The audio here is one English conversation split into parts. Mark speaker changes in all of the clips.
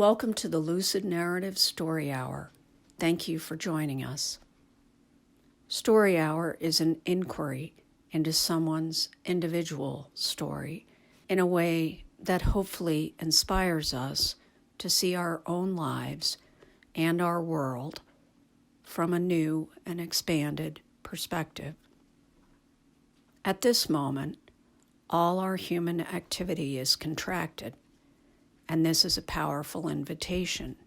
Speaker 1: Welcome to the Lucid Narrative Story Hour. Thank you for joining us. Story Hour is an inquiry into someone's individual story in a way that hopefully inspires us to see our own lives and our world from a new and expanded perspective. At this moment, all our human activity is contracted, and this is a powerful invitation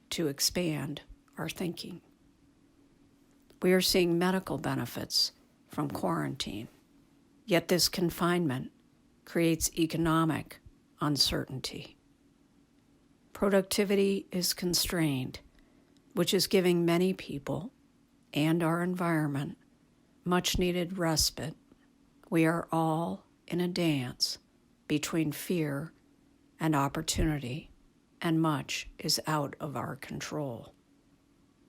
Speaker 1: to expand our thinking. We are seeing medical benefits from quarantine, yet this confinement creates economic uncertainty. Productivity is constrained, which is giving many people and our environment much-needed respite. We are all in a dance between fear and opportunity, and much is out of our control.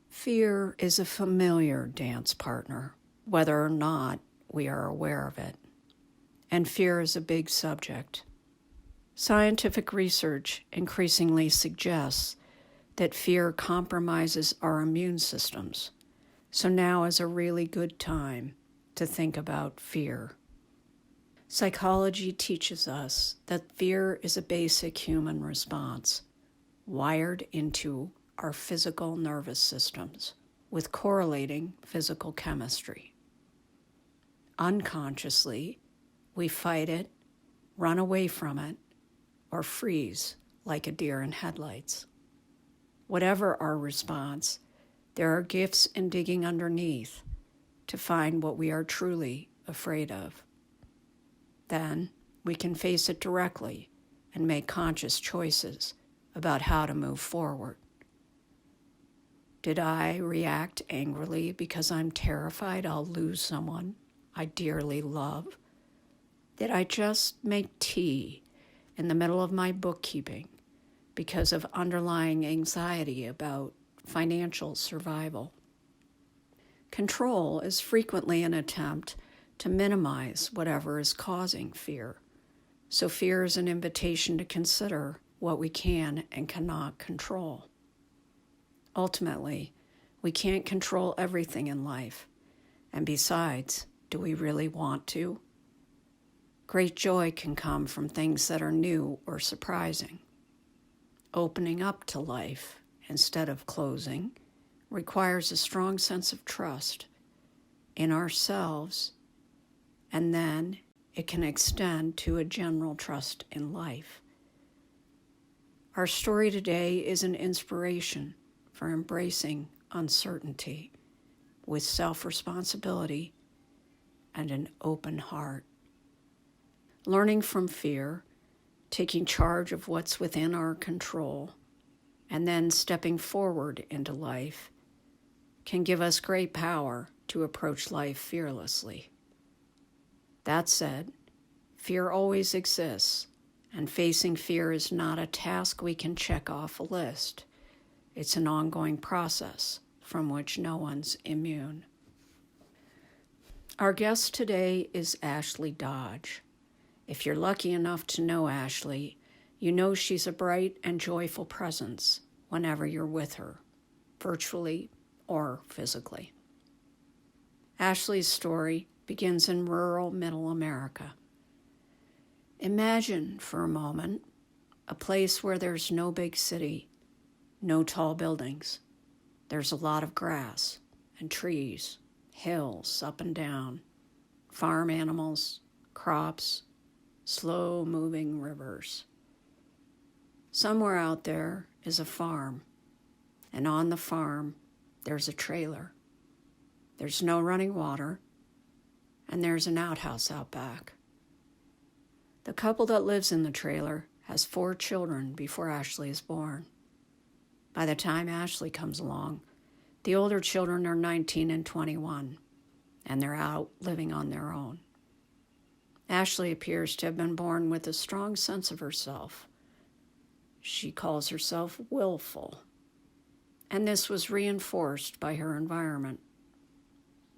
Speaker 1: Fear is a familiar dance partner, whether or not we are aware of it. And fear is a big subject. Scientific research increasingly suggests that fear compromises our immune systems, so now is a really good time to think about fear. Psychology teaches us that fear is a basic human response, wired into our physical nervous systems with correlating physical chemistry. Unconsciously, we fight it, run away from it, or freeze like a deer in headlights. Whatever our response, there are gifts in digging underneath to find what we are truly afraid of. Then we can face it directly and make conscious choices about how to move forward. Did I react angrily because I'm terrified I'll lose someone I dearly love? Did I just make tea in the middle of my bookkeeping because of underlying anxiety about financial survival? Control is frequently an attempt to minimize whatever is causing fear. So fear is an invitation to consider what we can and cannot control. Ultimately, we can't control everything in life. And besides, do we really want to? Great joy can come from things that are new or surprising. Opening up to life instead of closing requires a strong sense of trust in ourselves, and then it can extend to a general trust in life. Our story today is an inspiration for embracing uncertainty with self-responsibility and an open heart. Learning from fear, taking charge of what's within our control, and then stepping forward into life can give us great power to approach life fearlessly. That said, fear always exists, and facing fear is not a task we can check off a list. It's an ongoing process from which no one's immune. Our guest today is Ashley Dodge. If you're lucky enough to know Ashley, you know she's a bright and joyful presence whenever you're with her, virtually or physically. Ashley's story begins in rural Middle America. Imagine for a moment a place where there's no big city, no tall buildings. There's a lot of grass and trees, hills up and down, farm animals, crops, slow-moving rivers. Somewhere out there is a farm, and on the farm there's a trailer. There's no running water, and there's an outhouse out back. The couple that lives in the trailer has 4 children before Ashley is born. By the time Ashley comes along, the older children are 19 and 21, and they're out living on their own. Ashley appears to have been born with a strong sense of herself. She calls herself willful, and this was reinforced by her environment.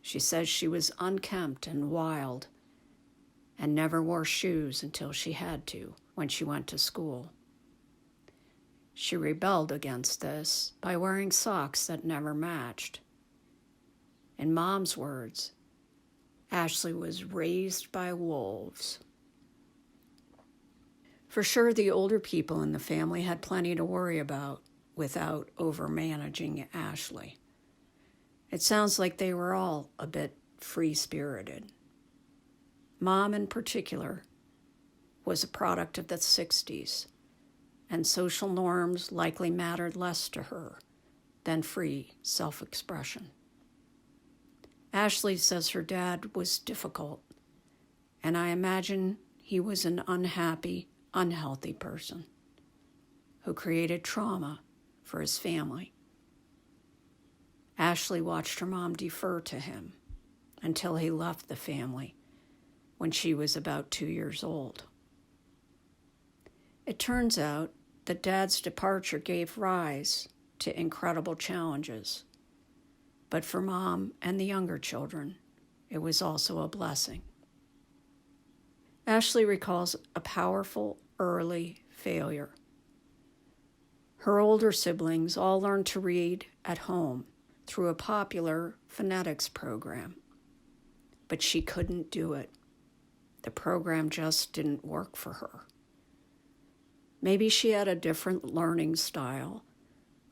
Speaker 1: She says she was unkempt and wild and never wore shoes until she had to when she went to school. She rebelled against this by wearing socks that never matched. In Mom's words, Ashley was raised by wolves. For sure, the older people in the family had plenty to worry about without overmanaging Ashley. It sounds like they were all a bit free-spirited. Mom, in particular, was a product of the 60s, and social norms likely mattered less to her than free self-expression. Ashley says her dad was difficult, and I imagine he was an unhappy, unhealthy person who created trauma for his family. Ashley watched her mom defer to him until he left the family when she was about 2 years old. It turns out that Dad's departure gave rise to incredible challenges, but for Mom and the younger children, it was also a blessing. Ashley recalls a powerful early failure. Her older siblings all learned to read at home through a popular phonetics program, but she couldn't do it. The program just didn't work for her. Maybe she had a different learning style,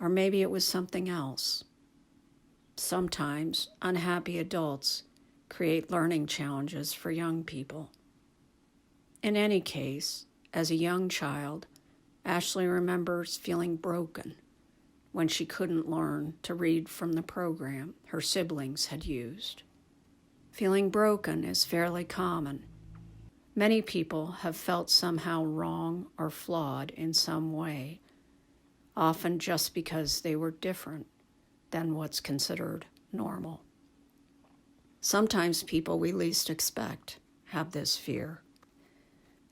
Speaker 1: or maybe it was something else. Sometimes unhappy adults create learning challenges for young people. In any case, as a young child, Ashley remembers feeling broken when she couldn't learn to read from the program her siblings had used. Feeling broken is fairly common. Many people have felt somehow wrong or flawed in some way, often just because they were different than what's considered normal. Sometimes people we least expect have this fear.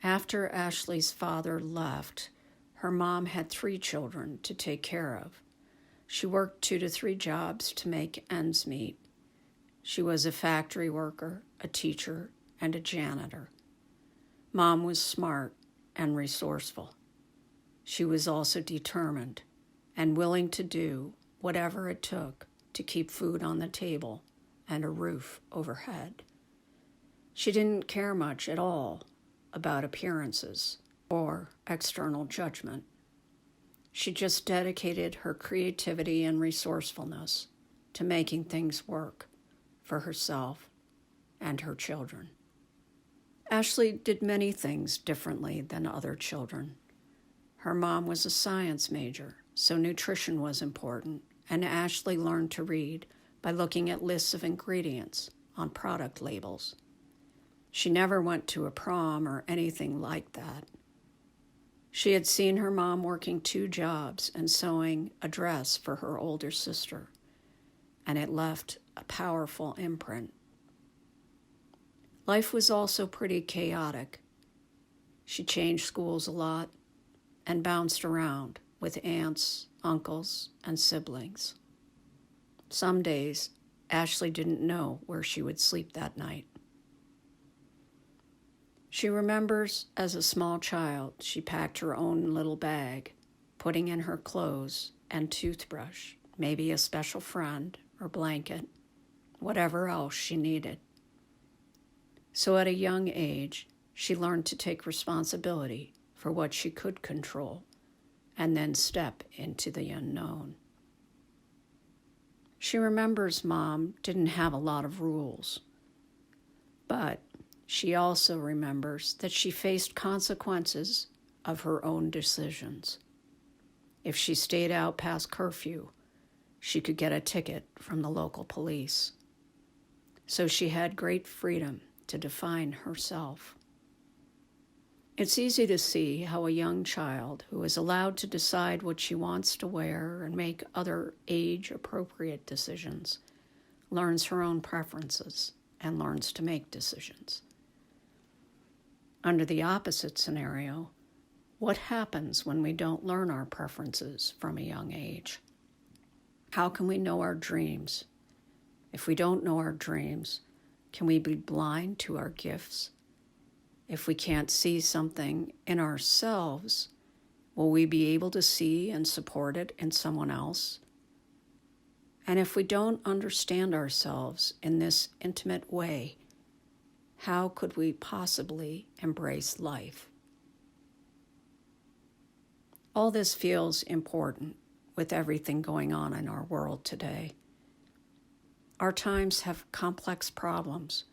Speaker 1: After Ashley's father left, her mom had 3 children to take care of. She worked 2 to 3 jobs to make ends meet. She was a factory worker, a teacher, and a janitor. Mom was smart and resourceful. She was also determined and willing to do whatever it took to keep food on the table and a roof overhead. She didn't care much at all about appearances or external judgment. She just dedicated her creativity and resourcefulness to making things work for herself and her children. Ashley did many things differently than other children. Her mom was a science major, so nutrition was important, and Ashley learned to read by looking at lists of ingredients on product labels. She never went to a prom or anything like that. She had seen her mom working 2 jobs and sewing a dress for her older sister, and it left a powerful imprint. Life was also pretty chaotic. She changed schools a lot and bounced around with aunts, uncles, and siblings. Some days, Ashley didn't know where she would sleep that night. She remembers as a small child, she packed her own little bag, putting in her clothes and toothbrush, maybe a special friend or blanket, whatever else she needed. So at a young age, she learned to take responsibility for what she could control and then step into the unknown. She remembers Mom didn't have a lot of rules, but she also remembers that she faced consequences of her own decisions. If she stayed out past curfew, she could get a ticket from the local police. So she had great freedom to define herself. It's easy to see how a young child who is allowed to decide what she wants to wear and make other age-appropriate decisions learns her own preferences and learns to make decisions. Under the opposite scenario, what happens when we don't learn our preferences from a young age? How can we know our dreams? If we don't know our dreams, can we be blind to our gifts? If we can't see something in ourselves, Will we be able to see and support it in someone else? And if we don't understand ourselves in this intimate way, how could we possibly embrace life? All this feels important with everything going on in our world today. Our times have complex problems,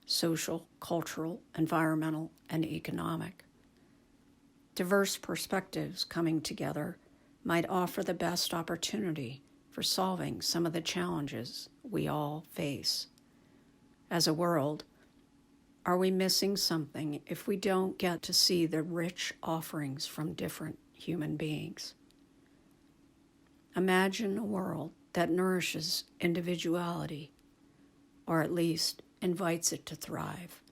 Speaker 1: social, cultural, environmental, and economic. Diverse perspectives coming together might offer the best opportunity for solving some of the challenges we all face. As a world, are we missing something if we don't get to see the rich offerings from different human beings? Imagine a world that nourishes individuality, or at least invites it to thrive.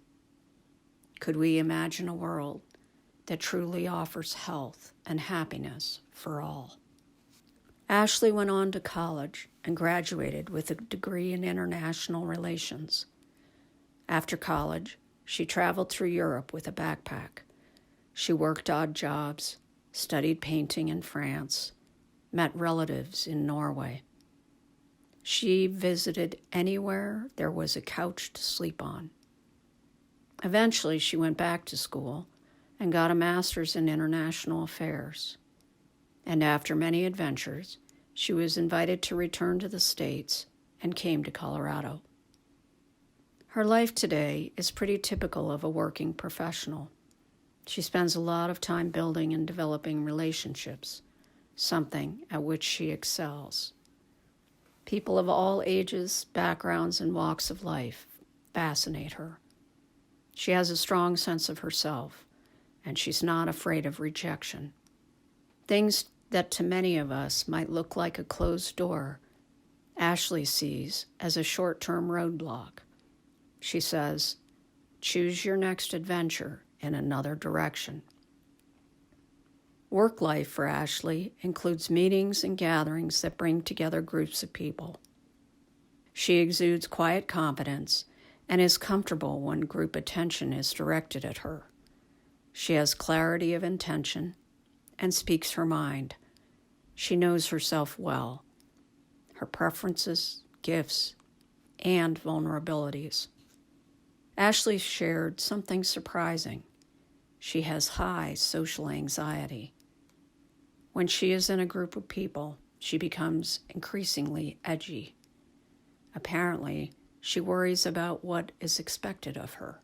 Speaker 1: Could we imagine a world that truly offers health and happiness for all? Ashley went on to college and graduated with a degree in international relations. After college, she traveled through Europe with a backpack. She worked odd jobs, studied painting in France, met relatives in Norway. She visited anywhere there was a couch to sleep on. Eventually, she went back to school and got a master's in international affairs. And after many adventures, she was invited to return to the States and came to Colorado. Her life today is pretty typical of a working professional. She spends a lot of time building and developing relationships, something at which she excels. People of all ages, backgrounds, and walks of life fascinate her. She has a strong sense of herself, and she's not afraid of rejection. Things that to many of us might look like a closed door, Ashley sees as a short-term roadblock. She says, "Choose your next adventure in another direction." Work life for Ashley includes meetings and gatherings that bring together groups of people. She exudes quiet confidence and is comfortable when group attention is directed at her. She has clarity of intention and speaks her mind. She knows herself well, her preferences, gifts, and vulnerabilities. Ashley shared something surprising. She has high social anxiety. When she is in a group of people, she becomes increasingly edgy. Apparently, she worries about what is expected of her.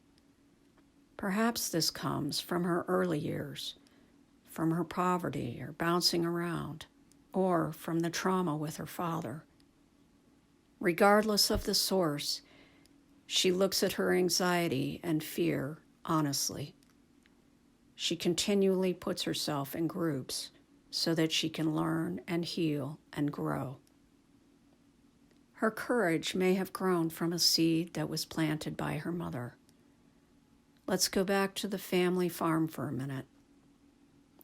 Speaker 1: Perhaps this comes from her early years, from her poverty or bouncing around, or from the trauma with her father. Regardless of the source, she looks at her anxiety and fear honestly. She continually puts herself in groups so that she can learn and heal and grow. Her courage may have grown from a seed that was planted by her mother. Let's go back to the family farm for a minute.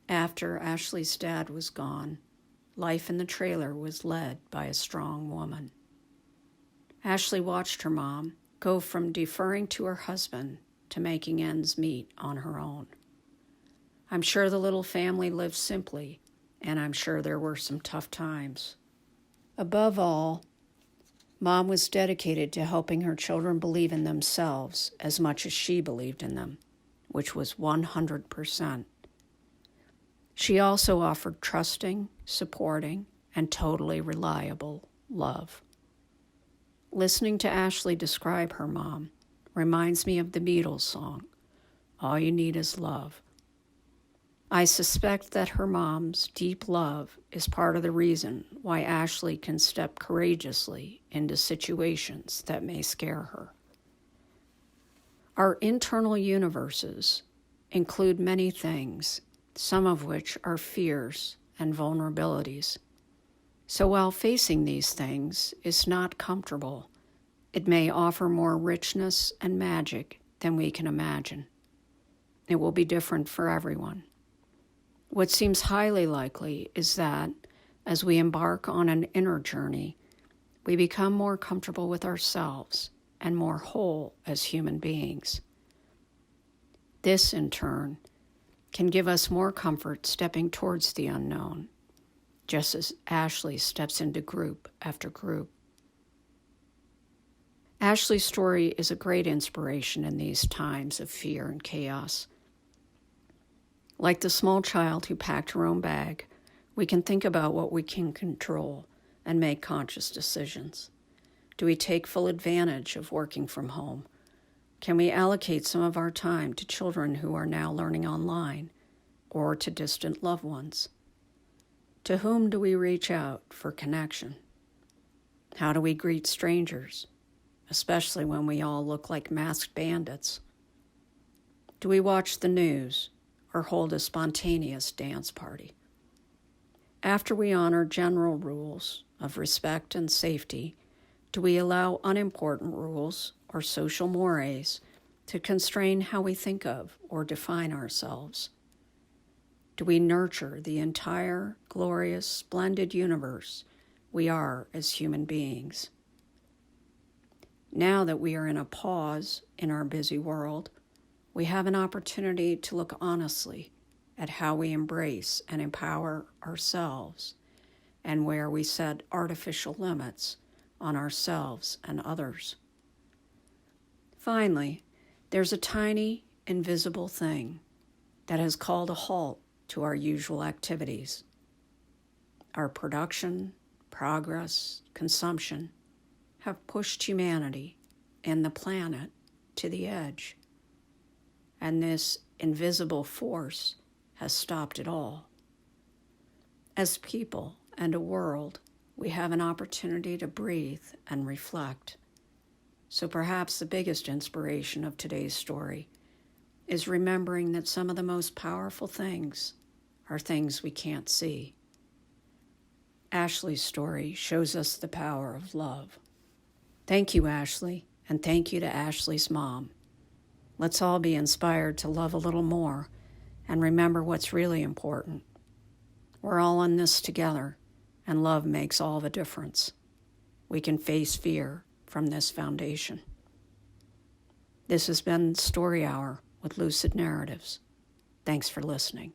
Speaker 1: After Ashley's dad was gone, life in the trailer was led by a strong woman. Ashley watched her mom go from deferring to her husband to making ends meet on her own. I'm sure the little family lived simply, and I'm sure there were some tough times. Above all, Mom was dedicated to helping her children believe in themselves as much as she believed in them, which was 100%. She also offered trusting, supporting, and totally reliable love. Listening to Ashley describe her mom reminds me of the Beatles song, "All You Need Is Love." I suspect that her mom's deep love is part of the reason why Ashley can step courageously into situations that may scare her. Our internal universes include many things, some of which are fears and vulnerabilities. So while facing these things is not comfortable, it may offer more richness and magic than we can imagine. It will be different for everyone. What seems highly likely is that, as we embark on an inner journey, we become more comfortable with ourselves and more whole as human beings. This, in turn, can give us more comfort stepping towards the unknown, just as Ashley steps into group after group. Ashley's story is a great inspiration in these times of fear and chaos. Like the small child who packed her own bag, we can think about what we can control and make conscious decisions. Do we take full advantage of working from home? Can we allocate some of our time to children who are now learning online or to distant loved ones? To whom do we reach out for connection? How do we greet strangers, especially when we all look like masked bandits? Do we watch the news or hold a spontaneous dance party? After we honor general rules of respect and safety, do we allow unimportant rules or social mores to constrain how we think of or define ourselves? Do we nurture the entire, glorious, splendid universe we are as human beings? Now that we are in a pause in our busy world, we have an opportunity to look honestly at how we embrace and empower ourselves and where we set artificial limits on ourselves and others. Finally, there's a tiny, invisible thing that has called a halt to our usual activities. Our production, progress, consumption have pushed humanity and the planet to the edge. And this invisible force has stopped it all. As people and a world, we have an opportunity to breathe and reflect. So perhaps the biggest inspiration of today's story is remembering that some of the most powerful things are things we can't see. Ashley's story shows us the power of love. Thank you, Ashley, and thank you to Ashley's mom. Let's all be inspired to love a little more and remember what's really important. We're all in this together, and love makes all the difference. We can face fear from this foundation. This has been Story Hour with Lucid Narratives. Thanks for listening.